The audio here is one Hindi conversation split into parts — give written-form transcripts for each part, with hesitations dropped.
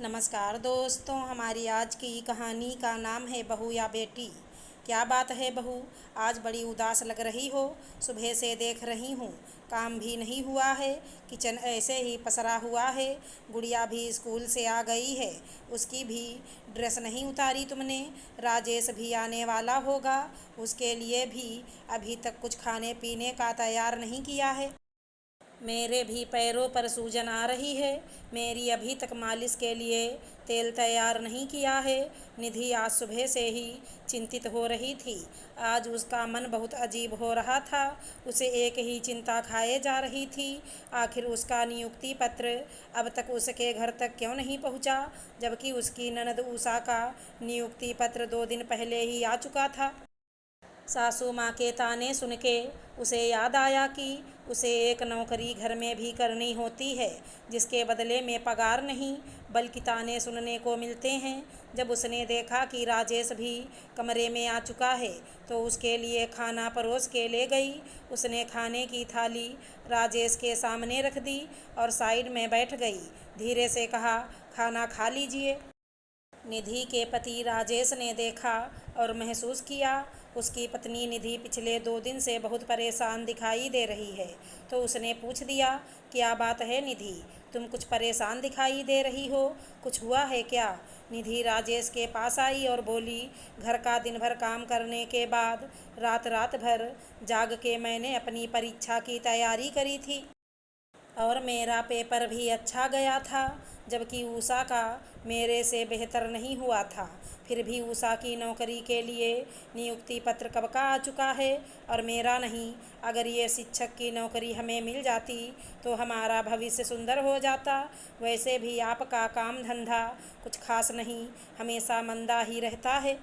नमस्कार दोस्तों, हमारी आज की कहानी का नाम है बहू या बेटी। क्या बात है बहू, आज बड़ी उदास लग रही हो। सुबह से देख रही हूँ काम भी नहीं हुआ है, किचन ऐसे ही पसरा हुआ है। गुड़िया भी स्कूल से आ गई है, उसकी भी ड्रेस नहीं उतारी तुमने। राजेश भी आने वाला होगा, उसके लिए भी अभी तक कुछ खाने पीने का तैयार नहीं किया है। मेरे भी पैरों पर सूजन आ रही है, मेरी अभी तक मालिश के लिए तेल तैयार नहीं किया है। निधि आज सुबह से ही चिंतित हो रही थी। आज उसका मन बहुत अजीब हो रहा था, उसे एक ही चिंता खाए जा रही थी। आखिर उसका नियुक्ति पत्र अब तक उसके घर तक क्यों नहीं पहुंचा, जबकि उसकी ननद उषा का नियुक्ति पत्र 2 दिन पहले ही आ चुका था। सासू माँ के ताने सुन के उसे याद आया कि उसे एक नौकरी घर में भी करनी होती है, जिसके बदले में पगार नहीं बल्कि ताने सुनने को मिलते हैं। जब उसने देखा कि राजेश भी कमरे में आ चुका है तो उसके लिए खाना परोस के ले गई। उसने खाने की थाली राजेश के सामने रख दी और साइड में बैठ गई। धीरे से कहा, खाना खा लीजिए। निधि के पति राजेश ने देखा और महसूस किया उसकी पत्नी निधि पिछले 2 दिन से बहुत परेशान दिखाई दे रही है। तो उसने पूछ दिया, क्या बात है निधि, तुम कुछ परेशान दिखाई दे रही हो, कुछ हुआ है क्या? निधि राजेश के पास आई और बोली, घर का दिन भर काम करने के बाद रात रात भर जाग के मैंने अपनी परीक्षा की तैयारी करी थी और मेरा पेपर भी अच्छा गया था, जबकि उषा का मेरे से बेहतर नहीं हुआ था। फिर भी उषा की नौकरी के लिए नियुक्ति पत्र कब का आ चुका है और मेरा नहीं। अगर ये शिक्षक की नौकरी हमें मिल जाती तो हमारा भविष्य सुंदर हो जाता। वैसे भी आपका काम धंधा कुछ खास नहीं, हमेशा मंदा ही रहता है।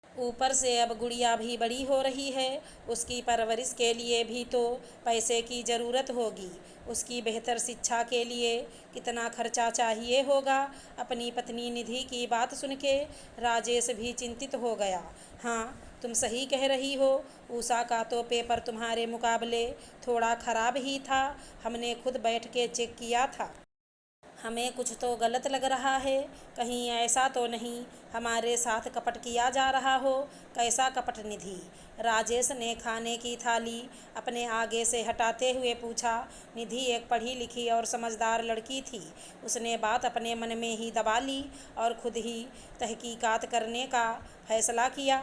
ऊपर से अब गुड़िया भी बड़ी हो रही है, उसकी परवरिश के लिए भी तो पैसे की ज़रूरत होगी। उसकी बेहतर शिक्षा के लिए कितना खर्चा चाहिए होगा। अपनी पत्नी निधि की बात सुन के राजेश भी चिंतित हो गया। हाँ, तुम सही कह रही हो, उषा का तो पेपर तुम्हारे मुकाबले थोड़ा खराब ही था। हमने खुद बैठ के चेक किया था। हमें कुछ तो गलत लग रहा है, कहीं ऐसा तो नहीं हमारे साथ कपट किया जा रहा हो। कैसा कपट निधि? राजेश ने खाने की थाली अपने आगे से हटाते हुए पूछा। निधि एक पढ़ी लिखी और समझदार लड़की थी। उसने बात अपने मन में ही दबा ली और खुद ही तहकीकात करने का फैसला किया।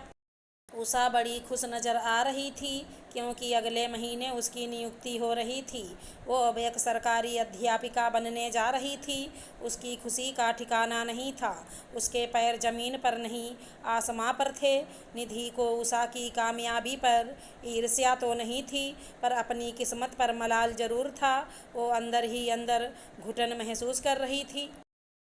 उषा बड़ी खुश नज़र आ रही थी क्योंकि अगले महीने उसकी नियुक्ति हो रही थी। वो अब एक सरकारी अध्यापिका बनने जा रही थी। उसकी खुशी का ठिकाना नहीं था। उसके पैर जमीन पर नहीं आसमां पर थे। निधि को उषा की कामयाबी पर ईर्ष्या तो नहीं थी, पर अपनी किस्मत पर मलाल जरूर था। वो अंदर ही अंदर घुटन महसूस कर रही थी।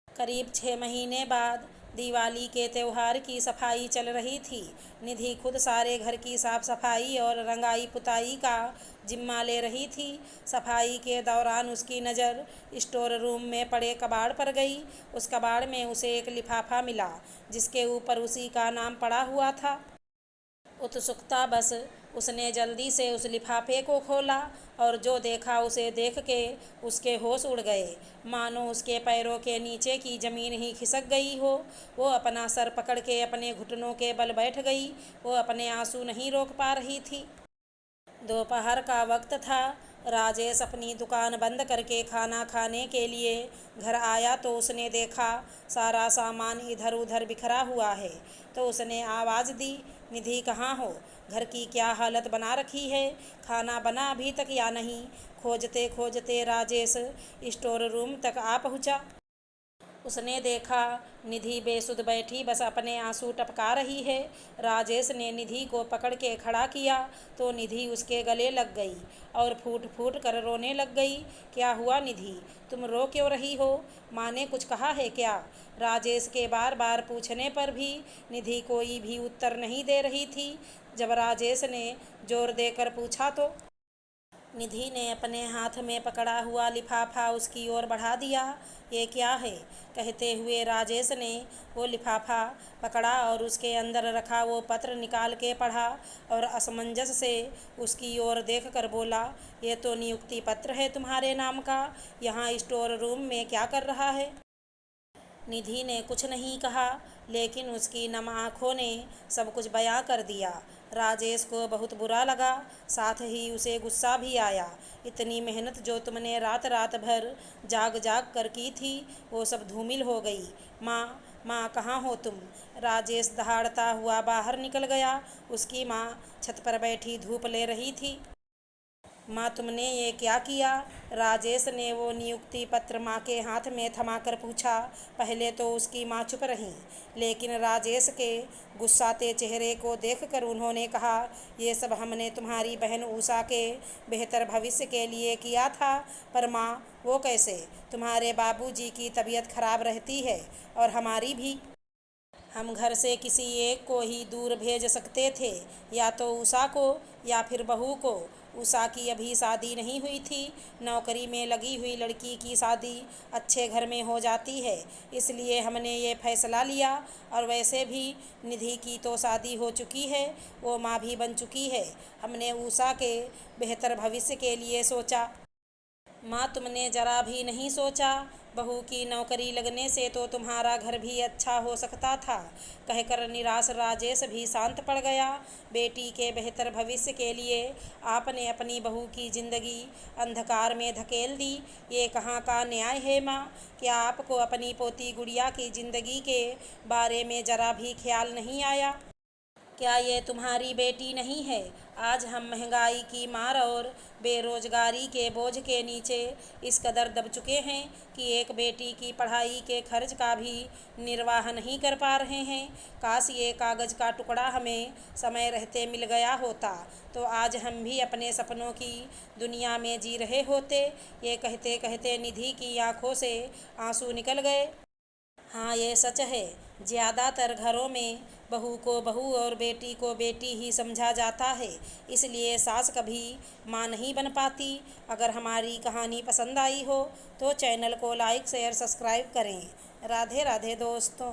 करीब 6 महीने बाद दिवाली के त्यौहार की सफाई चल रही थी। निधि खुद सारे घर की साफ सफाई और रंगाई पुताई का जिम्मा ले रही थी। सफाई के दौरान उसकी नज़र स्टोर रूम में पड़े कबाड़ पर गई। उस कबाड़ में उसे एक लिफाफा मिला जिसके ऊपर उसी का नाम पड़ा हुआ था। उत्सुकता बस उसने जल्दी से उस लिफाफे को खोला और जो देखा उसे देख के उसके होश उड़ गए, मानो उसके पैरों के नीचे की ज़मीन ही खिसक गई हो। वो अपना सर पकड़ के अपने घुटनों के बल बैठ गई। वो अपने आंसू नहीं रोक पा रही थी। दोपहर का वक्त था। राजेश अपनी दुकान बंद करके खाना खाने के लिए घर आया तो उसने देखा सारा सामान इधर उधर बिखरा हुआ है। तो उसने आवाज़ दी, निधि कहाँ हो? घर की क्या हालत बना रखी है? खाना बना अभी तक या नहीं? खोजते खोजते राजेश स्टोर रूम तक आ पहुँचा। उसने देखा निधि बेसुध बैठी बस अपने आंसू टपका रही है। राजेश ने निधि को पकड़ के खड़ा किया तो निधि उसके गले लग गई और फूट फूट कर रोने लग गई। क्या हुआ निधि, तुम रो क्यों रही हो? माँ ने कुछ कहा है क्या? राजेश के बार बार पूछने पर भी निधि कोई भी उत्तर नहीं दे रही थी। जब राजेश ने जोर देकर पूछा तो निधि ने अपने हाथ में पकड़ा हुआ लिफाफा उसकी ओर बढ़ा दिया। ये क्या है? कहते हुए राजेश ने वो लिफाफा पकड़ा और उसके अंदर रखा वो पत्र निकाल के पढ़ा और असमंजस से उसकी ओर देखकर बोला, ये तो नियुक्ति पत्र है तुम्हारे नाम का। यहाँ स्टोर रूम में क्या कर रहा है? निधि ने कुछ नहीं कहा, लेकिन उसकी नम आँखों ने सब कुछ बयां कर दिया। राजेश को बहुत बुरा लगा, साथ ही उसे गुस्सा भी आया। इतनी मेहनत जो तुमने रात रात भर जाग जाग कर की थी, वो सब धूमिल हो गई। माँ, माँ कहाँ हो तुम? राजेश दहाड़ता हुआ बाहर निकल गया। उसकी माँ छत पर बैठी धूप ले रही थी। माँ, तुमने ये क्या किया? राजेश ने वो नियुक्ति पत्र माँ के हाथ में थमाकर पूछा। पहले तो उसकी माँ चुप रहीं, लेकिन राजेश के गुस्साते चेहरे को देखकर उन्होंने कहा, ये सब हमने तुम्हारी बहन उषा के बेहतर भविष्य के लिए किया था। पर माँ, वो कैसे? तुम्हारे बाबूजी की तबीयत खराब रहती है और हमारी भी। हम घर से किसी एक को ही दूर भेज सकते थे, या तो उषा को या फिर बहू को। उषा की अभी शादी नहीं हुई थी। नौकरी में लगी हुई लड़की की शादी अच्छे घर में हो जाती है, इसलिए हमने ये फैसला लिया। और वैसे भी निधि की तो शादी हो चुकी है, वो माँ भी बन चुकी है। हमने उषा के बेहतर भविष्य के लिए सोचा। माँ, तुमने जरा भी नहीं सोचा? बहू की नौकरी लगने से तो तुम्हारा घर भी अच्छा हो सकता था। कहकर निराश राजेश भी शांत पड़ गया। बेटी के बेहतर भविष्य के लिए आपने अपनी बहू की जिंदगी अंधकार में धकेल दी। ये कहाँ का न्याय है माँ? क्या आपको अपनी पोती गुड़िया की जिंदगी के बारे में जरा भी ख्याल नहीं आया? क्या ये तुम्हारी बेटी नहीं है? आज हम महंगाई की मार और बेरोजगारी के बोझ के नीचे इस कदर दब चुके हैं कि एक बेटी की पढ़ाई के खर्च का भी निर्वाह नहीं कर पा रहे हैं। काश ये कागज़ का टुकड़ा हमें समय रहते मिल गया होता, तो आज हम भी अपने सपनों की दुनिया में जी रहे होते। ये कहते कहते निधि की आंखों से आंसू निकल गए। हाँ, ये सच है। ज़्यादातर घरों में बहू को बहू और बेटी को बेटी ही समझा जाता है, इसलिए सास कभी माँ नहीं बन पाती। अगर हमारी कहानी पसंद आई हो तो चैनल को लाइक शेयर सब्सक्राइब करें। राधे राधे दोस्तों।